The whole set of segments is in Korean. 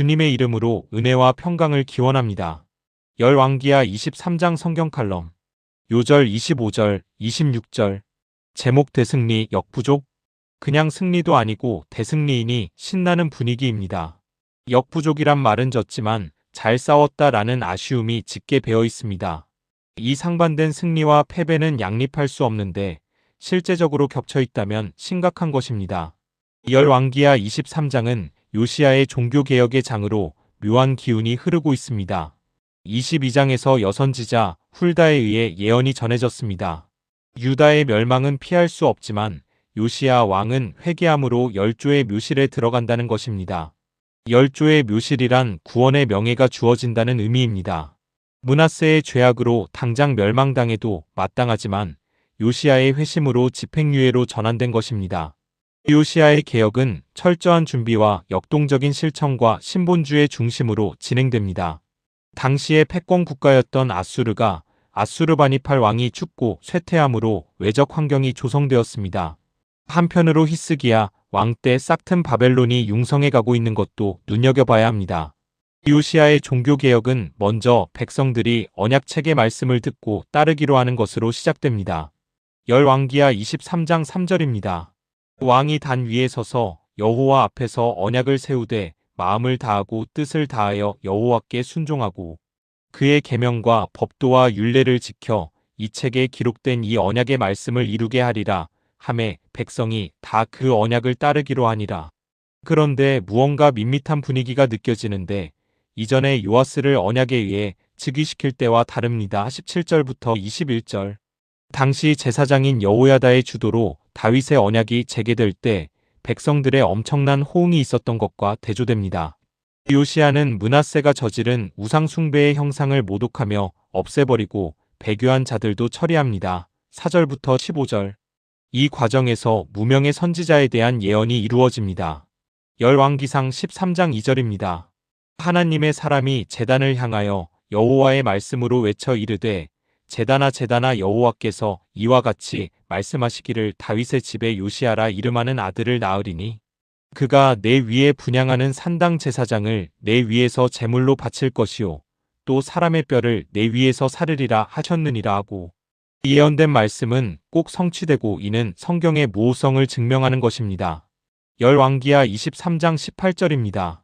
주님의 이름으로 은혜와 평강을 기원합니다. 열왕기하 23장 성경 칼럼. 요절 25절, 26절. 제목 대승리 역부족. 그냥 승리도 아니고 대승리이니 신나는 분위기입니다. 역부족이란 말은 졌지만 잘 싸웠다라는 아쉬움이 짙게 배어 있습니다. 이 상반된 승리와 패배는 양립할 수 없는데 실제적으로 겹쳐 있다면 심각한 것입니다. 열왕기하 23장은 요시야의 종교개혁의 장으로 묘한 기운이 흐르고 있습니다. 22장에서 여선지자 훌다에 의해 예언이 전해졌습니다. 유다의 멸망은 피할 수 없지만 요시야 왕은 회개함으로 열조의 묘실에 들어간다는 것입니다. 열조의 묘실이란 구원의 명예가 주어진다는 의미입니다. 므낫세의 죄악으로 당장 멸망당해도 마땅하지만 요시야의 회심으로 집행유예로 전환된 것입니다. 요시야의 개혁은 철저한 준비와 역동적인 실천과 신본주의 중심으로 진행됩니다. 당시의 패권 국가였던 아수르가 아수르바니팔 왕이 죽고 쇠퇴함으로 외적 환경이 조성되었습니다. 한편으로 히스기야 왕 때 싹튼 바벨론이 융성해 가고 있는 것도 눈여겨봐야 합니다. 요시야의 종교개혁은 먼저 백성들이 언약책의 말씀을 듣고 따르기로 하는 것으로 시작됩니다. 열왕기하 23장 3절입니다. 왕이 단 위에 서서 여호와 앞에서 언약을 세우되 마음을 다하고 뜻을 다하여 여호와께 순종하고 그의 계명과 법도와 율례를 지켜 이 책에 기록된 이 언약의 말씀을 이루게 하리라 하매 백성이 다 그 언약을 따르기로 하니라. 그런데 무언가 밋밋한 분위기가 느껴지는데 이전에 요아스를 언약에 의해 즉위시킬 때와 다릅니다. 17절부터 21절. 당시 제사장인 여호야다의 주도로 다윗의 언약이 재개될 때 백성들의 엄청난 호응이 있었던 것과 대조됩니다. 요시야는 므낫세가 저지른 우상 숭배의 형상을 모독하며 없애버리고 배교한 자들도 처리합니다. 4절부터 15절. 이 과정에서 무명의 선지자에 대한 예언이 이루어집니다. 열왕기상 13장 2절입니다. 하나님의 사람이 제단을 향하여 여호와의 말씀으로 외쳐 이르되 제단아 제단아 여호와께서 이와 같이 말씀하시기를 다윗의 집에 요시야라 이름하는 아들을 낳으리니 그가 내 위에 분향하는 산당 제사장을 내 위에서 제물로 바칠 것이요 또 사람의 뼈를 내 위에서 사르리라 하셨느니라 하고 예언된 말씀은 꼭 성취되고 이는 성경의 무호성을 증명하는 것입니다. 열왕기하 23장 18절입니다.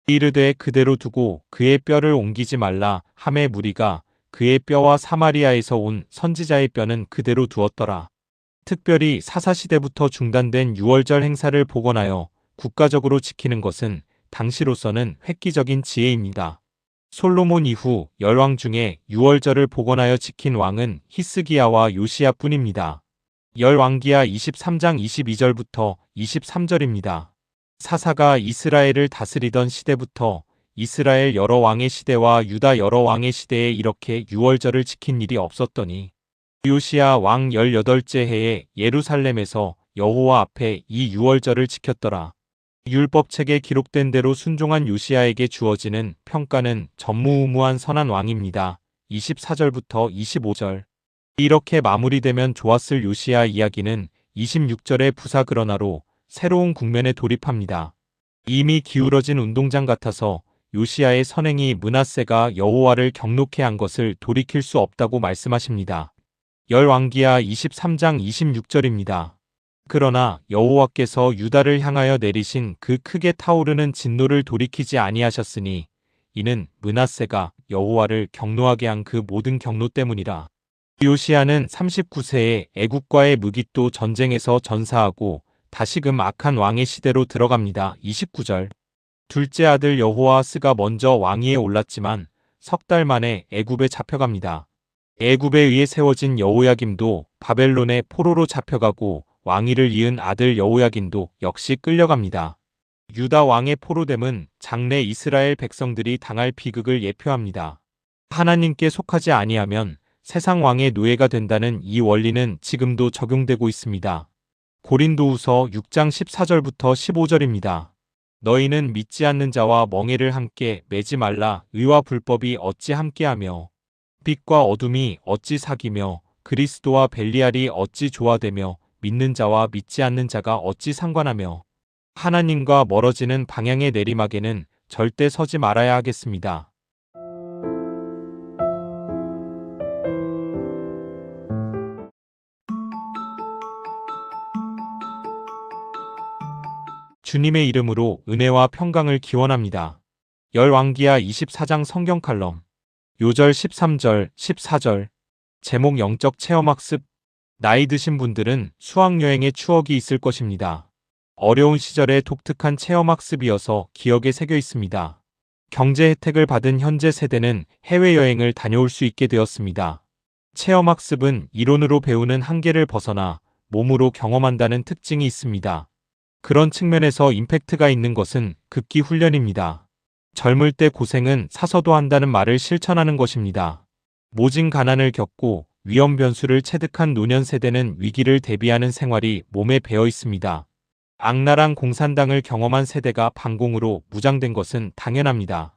이르되 그대로 두고 그의 뼈를 옮기지 말라 하매 무리가 그의 뼈와 사마리아에서 온 선지자의 뼈는 그대로 두었더라. 특별히 사사시대부터 중단된 유월절 행사를 복원하여 국가적으로 지키는 것은 당시로서는 획기적인 지혜입니다. 솔로몬 이후 열왕 중에 유월절을 복원하여 지킨 왕은 히스기야와 요시야뿐입니다. 열왕기하 23장 22절부터 23절입니다. 사사가 이스라엘을 다스리던 시대부터 이스라엘 여러 왕의 시대와 유다 여러 왕의 시대에 이렇게 유월절을 지킨 일이 없었더니 요시야 왕 18째 해에 예루살렘에서 여호와 앞에 이 유월절을 지켰더라. 율법책에 기록된 대로 순종한 요시야에게 주어지는 평가는 전무후무한 선한 왕입니다. 24절부터 25절. 이렇게 마무리되면 좋았을 요시야 이야기는 26절의 부사 그러나로 새로운 국면에 돌입합니다. 이미 기울어진 운동장 같아서 요시야의 선행이 므낫세가 여호와를 경록해 한 것을 돌이킬 수 없다고 말씀하십니다. 열왕기하 23장 26절입니다. 그러나 여호와께서 유다를 향하여 내리신 그 크게 타오르는 진노를 돌이키지 아니하셨으니 이는 므낫세가 여호와를 경노하게 한 그 모든 경노 때문이라. 요시야는 39세에 애국과의 무기또 전쟁에서 전사하고 다시금 악한 왕의 시대로 들어갑니다. 29절. 둘째 아들 여호아스가 먼저 왕위에 올랐지만 석 달 만에 애굽에 잡혀갑니다. 애굽에 의해 세워진 여호야김도 바벨론의 포로로 잡혀가고 왕위를 이은 아들 여호야긴도 역시 끌려갑니다. 유다 왕의 포로됨은 장래 이스라엘 백성들이 당할 비극을 예표합니다. 하나님께 속하지 아니하면 세상 왕의 노예가 된다는 이 원리는 지금도 적용되고 있습니다. 고린도후서 6장 14절부터 15절입니다. 너희는 믿지 않는 자와 멍에를 함께 매지 말라. 의와 불법이 어찌 함께하며 빛과 어둠이 어찌 사귀며 그리스도와 벨리알이 어찌 조화되며 믿는 자와 믿지 않는 자가 어찌 상관하며 하나님과 멀어지는 방향의 내리막에는 절대 서지 말아야 하겠습니다. 주님의 이름으로 은혜와 평강을 기원합니다. 열왕기하 24장 성경 칼럼. 요절 13절, 14절. 제목 영적 체험학습. 나이 드신 분들은 수학여행의 추억이 있을 것입니다. 어려운 시절의 독특한 체험학습이어서 기억에 새겨 있습니다. 경제 혜택을 받은 현재 세대는 해외여행을 다녀올 수 있게 되었습니다. 체험학습은 이론으로 배우는 한계를 벗어나 몸으로 경험한다는 특징이 있습니다. 그런 측면에서 임팩트가 있는 것은 극기 훈련입니다. 젊을 때 고생은 사서도 한다는 말을 실천하는 것입니다. 모진 가난을 겪고 위험 변수를 체득한 노년 세대는 위기를 대비하는 생활이 몸에 배어 있습니다. 악랄한 공산당을 경험한 세대가 반공으로 무장된 것은 당연합니다.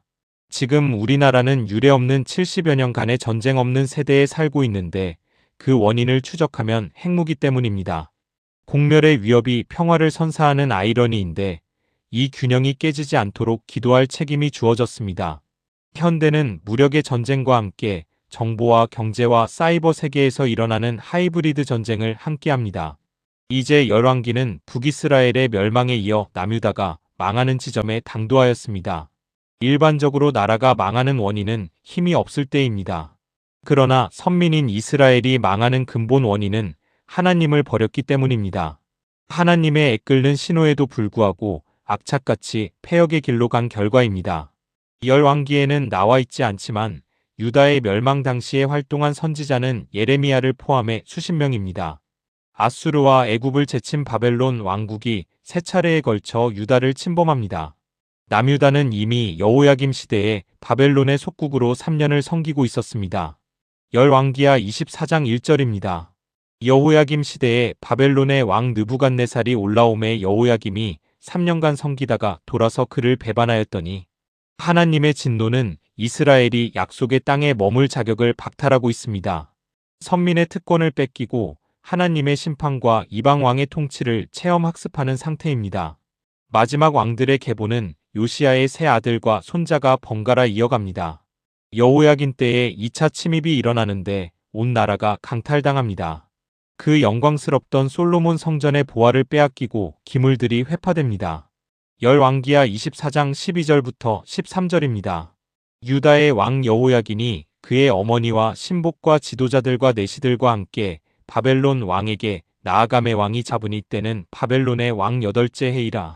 지금 우리나라는 유례없는 70여 년간의 전쟁 없는 세대에 살고 있는데 그 원인을 추적하면 핵무기 때문입니다. 공멸의 위협이 평화를 선사하는 아이러니인데 이 균형이 깨지지 않도록 기도할 책임이 주어졌습니다. 현대는 무력의 전쟁과 함께 정보와 경제와 사이버 세계에서 일어나는 하이브리드 전쟁을 함께합니다. 이제 열왕기는 북이스라엘의 멸망에 이어 남유다가 망하는 지점에 당도하였습니다. 일반적으로 나라가 망하는 원인은 힘이 없을 때입니다. 그러나 선민인 이스라엘이 망하는 근본 원인은 하나님을 버렸기 때문입니다. 하나님의 애끓는 신호에도 불구하고 악착같이 패역의 길로 간 결과입니다. 열왕기에는 나와 있지 않지만 유다의 멸망 당시에 활동한 선지자는 예레미야를 포함해 수십 명입니다. 아수르와 애굽을 제친 바벨론 왕국이 세 차례에 걸쳐 유다를 침범합니다. 남유다는 이미 여호야김 시대에 바벨론의 속국으로 3년을 섬기고 있었습니다. 열왕기하 24장 1절입니다. 여호야김 시대에 바벨론의 왕 느부갓네살이 올라옴에 여호야김이 3년간 섬기다가 돌아서 그를 배반하였더니 하나님의 진노는 이스라엘이 약속의 땅에 머물 자격을 박탈하고 있습니다. 선민의 특권을 뺏기고 하나님의 심판과 이방 왕의 통치를 체험학습하는 상태입니다. 마지막 왕들의 계보는 요시야의 세 아들과 손자가 번갈아 이어갑니다. 여호야긴 때에 2차 침입이 일어나는데 온 나라가 강탈당합니다. 그 영광스럽던 솔로몬 성전의 보화를 빼앗기고 기물들이 회파됩니다. 열왕기하 24장 12절부터 13절입니다. 유다의 왕 여호야긴이 그의 어머니와 신복과 지도자들과 내시들과 함께 바벨론 왕에게 나아감의 왕이 잡으니 때는 바벨론의 왕 8째 해이라.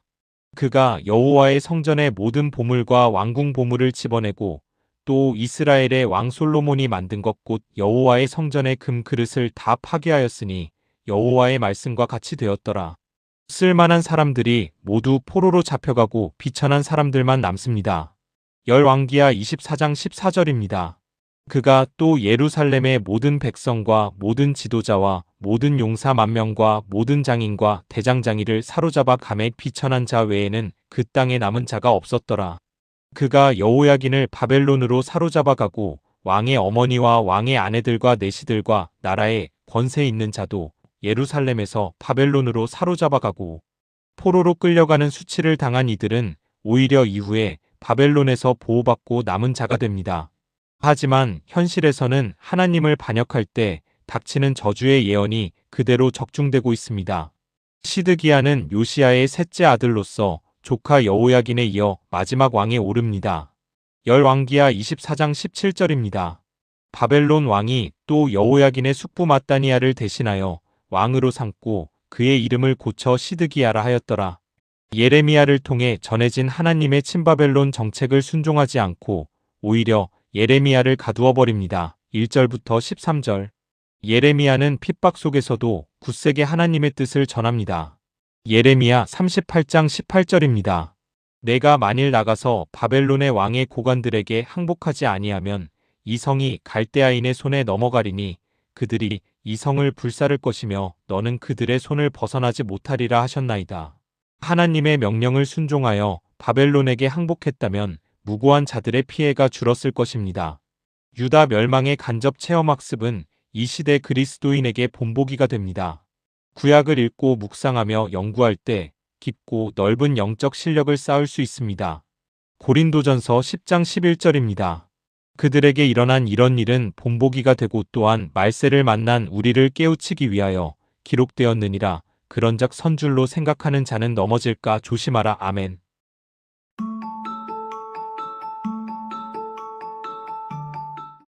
그가 여호와의 성전의 모든 보물과 왕궁 보물을 집어내고 또 이스라엘의 왕 솔로몬이 만든 것 곧 여호와의 성전의 금 그릇을 다 파괴하였으니 여호와의 말씀과 같이 되었더라. 쓸만한 사람들이 모두 포로로 잡혀가고 비천한 사람들만 남습니다. 열왕기하 24장 14절입니다. 그가 또 예루살렘의 모든 백성과 모든 지도자와 모든 용사 10,000명과 모든 장인과 대장장이를 사로잡아 감에 비천한 자 외에는 그 땅에 남은 자가 없었더라. 그가 여호야긴을 바벨론으로 사로잡아 가고 왕의 어머니와 왕의 아내들과 내시들과 나라에 권세 있는 자도 예루살렘에서 바벨론으로 사로잡아 가고 포로로 끌려가는 수치를 당한 이들은 오히려 이후에 바벨론에서 보호받고 남은 자가 됩니다. 하지만 현실에서는 하나님을 반역할 때 닥치는 저주의 예언이 그대로 적중되고 있습니다. 시드기야는 요시야의 셋째 아들로서 조카 여호야긴에 이어 마지막 왕에 오릅니다. 열왕기하 24장 17절입니다. 바벨론 왕이 또 여호야긴의 숙부 마따니아를 대신하여 왕으로 삼고 그의 이름을 고쳐 시드기야라 하였더라. 예레미야를 통해 전해진 하나님의 친바벨론 정책을 순종하지 않고 오히려 예레미야를 가두어 버립니다. 1절부터 13절. 예레미야는 핍박 속에서도 굳세게 하나님의 뜻을 전합니다. 예레미야 38장 18절입니다. 내가 만일 나가서 바벨론의 왕의 고관들에게 항복하지 아니하면 이 성이 갈대아인의 손에 넘어가리니 그들이 이 성을 불사를 것이며 너는 그들의 손을 벗어나지 못하리라 하셨나이다. 하나님의 명령을 순종하여 바벨론에게 항복했다면 무고한 자들의 피해가 줄었을 것입니다. 유다 멸망의 간접 체험학습은 이 시대 그리스도인에게 본보기가 됩니다. 구약을 읽고 묵상하며 연구할 때 깊고 넓은 영적 실력을 쌓을 수 있습니다. 고린도전서 10장 11절입니다. 그들에게 일어난 이런 일은 본보기가 되고 또한 말세를 만난 우리를 깨우치기 위하여 기록되었느니라. 그런즉 선줄로 생각하는 자는 넘어질까 조심하라. 아멘.